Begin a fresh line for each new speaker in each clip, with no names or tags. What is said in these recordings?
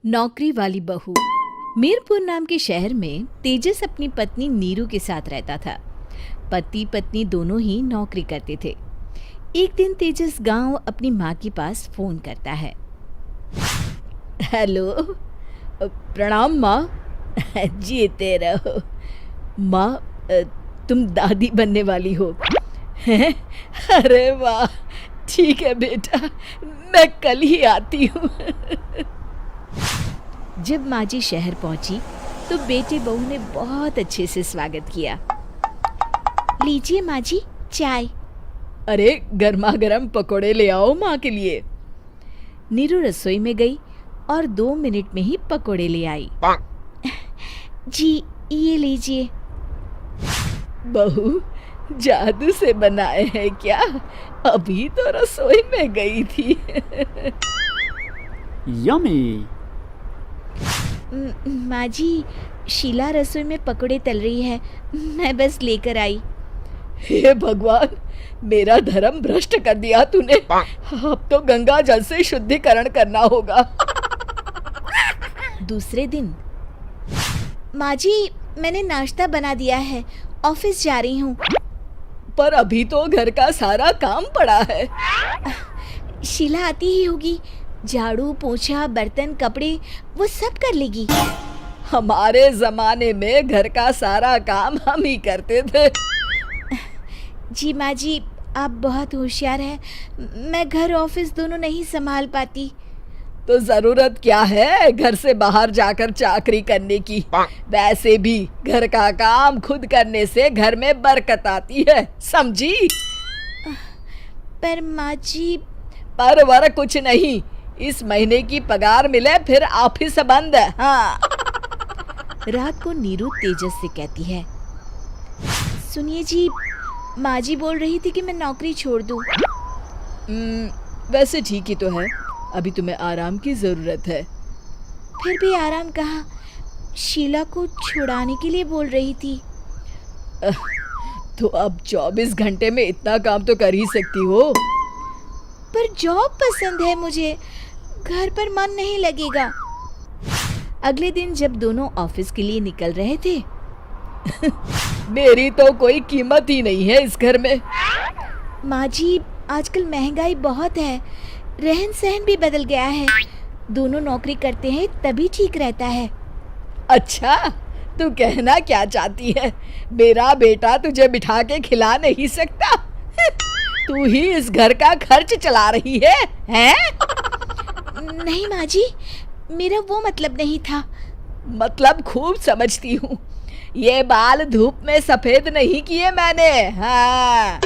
नौकरी वाली बहू। मीरपुर नाम के शहर में तेजस अपनी पत्नी नीरू के साथ रहता था। पति पत्नी दोनों ही नौकरी करते थे। एक दिन तेजस गांव अपनी माँ के पास फोन करता है। हेलो, प्रणाम माँ। जीते रहो माँ, तुम दादी बनने वाली हो। अरे वाह, ठीक है बेटा, मैं कल ही आती हूँ। जब माँ जी शहर पहुंची तो बेटे बहू ने बहुत अच्छे से स्वागत किया। लीजिए माँ जी, चाय। अरे गर्मा गर्म पकोड़े ले आओ माँ के लिए। नीरू रसोई में गई और 2 मिनट में ही पकोड़े ले आई। जी ये लीजिए। बहू जादू से बनाए हैं क्या? अभी तो रसोई में गई थी।
यम्मी।
माँ जी, शीला रसोई में पकोड़े तल रही है, मैं बस लेकर आई। हे भगवान, मेरा धर्म भ्रष्ट कर दिया तूने। अब तो गंगा जल से शुद्धिकरण करना होगा। दूसरे दिन, माँ जी मैंने नाश्ता बना दिया है, ऑफिस जा रही हूँ। पर अभी तो घर का सारा काम पड़ा है। शीला आती ही होगी, झाड़ू पोछा बर्तन कपड़े वो सब कर लेगी। हमारे जमाने में घर का सारा काम हम ही करते थे। जी माँ जी, आप बहुत होशियार हैं, मैं घर ऑफिस दोनों नहीं संभाल पाती। तो जरूरत क्या है घर से बाहर जाकर चाकरी करने की? वैसे भी घर का काम खुद करने से घर में बरकत आती है, समझी? पर माँ जी। पर वर कुछ नहीं, इस महीने की पगार मिले फिर ऑफिस बंद है। हाँ। रात को नीरू तेजस से कहती है, सुनिए जी, माँ जी बोल रही थी कि मैं नौकरी छोड़ दूं। वैसे ठीक ही तो है, अभी तुम्हें आराम की जरूरत है। फिर भी आराम कहाँ, शीला को छुड़ाने के लिए बोल रही थी। तो अब 24 घंटे में इतना काम तो कर ही सकती हो। पर जॉब पसंद है मुझे, घर पर मन नहीं लगेगा। अगले दिन जब दोनों ऑफिस के लिए निकल रहे थे, मेरी तो कोई कीमत ही नहीं है इस घर में। माँ जी, आजकल महंगाई बहुत है, रहन सहन भी बदल गया है, दोनों नौकरी करते हैं तभी ठीक रहता है। अच्छा, तू कहना क्या चाहती है? मेरा बेटा तुझे बिठा के खिला नहीं सकता? तू ही इस घर का खर्च चला रही है, हैं? नहीं माँ जी, मेरा वो मतलब नहीं था। मतलब खूब समझती हूँ, ये बाल धूप में सफेद नहीं किए मैंने। हाँ।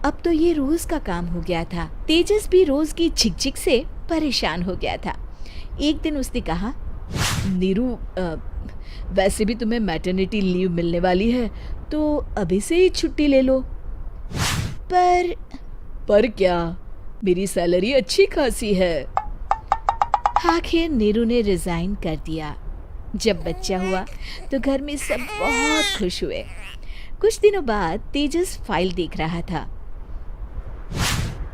अब तो ये रोज का काम हो गया था। तेजस भी रोज की झिकझिक से परेशान हो गया था। एक दिन उसने कहा, नीरू, वैसे भी तुम्हें मैटरनिटी लीव मिलने वाली है, तो अभी से ही छुट्टी ले लो। पर क्या, मेरी सैलरी अच्छी खासी है। आखिर नीरू ने रिजाइन कर दिया। जब बच्चा हुआ तो घर में सब बहुत खुश हुए। कुछ दिनों बाद तेजस फाइल देख रहा था।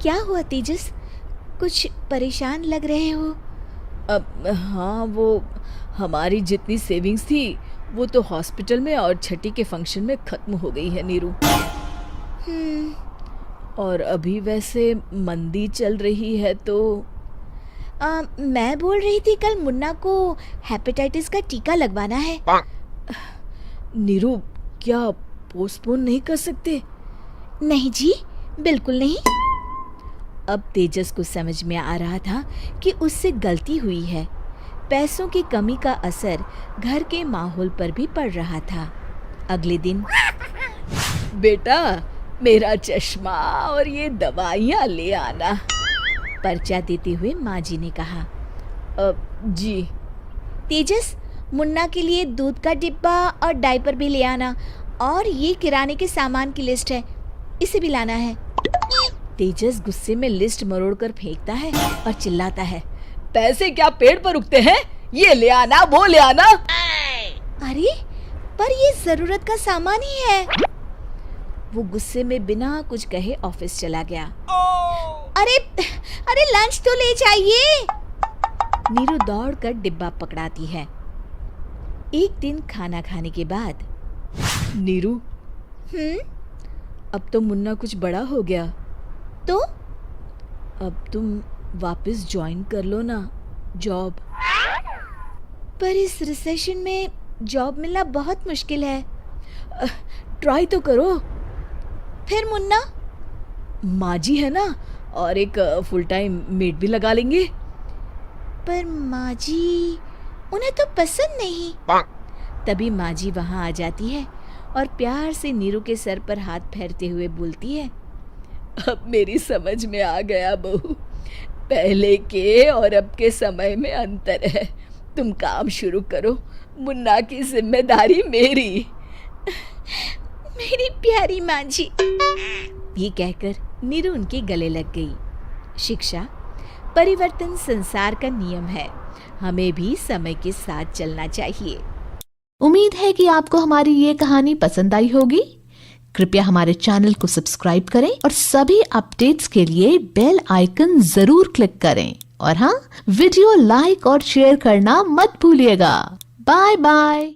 क्या हुआ तेजस, कुछ परेशान लग रहे हो? हाँ, वो हमारी जितनी सेविंग्स थी वो तो हॉस्पिटल में और छठी के फंक्शन में खत्म हो गई है नीरू। और अभी वैसे मंदी चल रही है तो मैं बोल रही थी कल मुन्ना को हेपेटाइटिस का टीका लगवाना है। नीरू, क्या पोस्टपोन नहीं कर सकते? नहीं जी, बिल्कुल नहीं। अब तेजस को समझ में आ रहा था कि उससे गलती हुई है। पैसों की कमी का असर घर के माहौल पर भी पड़ रहा था। अगले दिन, बेटा मेरा चश्मा और ये दवाइयाँ ले आना, पर्चा देते हुए माँ जी ने कहा। जी। तेजस, मुन्ना के लिए दूध का डिब्बा और डायपर भी ले आना, और ये किराने के सामान की लिस्ट है, इसे भी लाना है। तेजस गुस्से में लिस्ट मरोड़कर फेंकता है और चिल्लाता है, पैसे क्या पेड़ पर उगते हैं? ये ले आना, वो ले आना। अरे पर ये जरूरत का सामान ही है। वो गुस्से में बिना कुछ कहे ऑफिस चला गया। अरे लंच तो ले जाइए। नीरू दौड़कर डिब्बा पकड़ाती है। एक दिन खाना खाने के बाद, नीरू, अब तो मुन्ना कुछ बड़ा हो गया, तो अब तुम वापस ज्वाइन कर लो ना जॉब। पर इस रिसेशन में जॉब मिलना बहुत मुश्किल है। ट्राई तो करो। फिर मुन्ना, माँ जी है ना, और एक फुल टाइम मेड भी लगा लेंगे। पर माँ जी, उन्हें तो पसंद नहीं। तभी माँ जी वहाँ आ जाती है और प्यार से नीरू के सर पर हाथ फेरते हुए बोलती है, अब मेरी समझ में आ गया बहू, पहले के और अब के समय में अंतर है। तुम काम शुरू करो, मुन्ना की जिम्मेदारी मेरी। मेरी प्यारी माँ जी, ये कहकर नीरू उनके गले लग गई। शिक्षा, परिवर्तन संसार का नियम है, हमें भी समय के साथ चलना चाहिए।
उम्मीद है कि आपको हमारी ये कहानी पसंद आई होगी। कृपया हमारे चैनल को सब्सक्राइब करें और सभी अपडेट्स के लिए बेल आइकन जरूर क्लिक करें। और हाँ, वीडियो लाइक और शेयर करना मत भूलिएगा। Bye bye.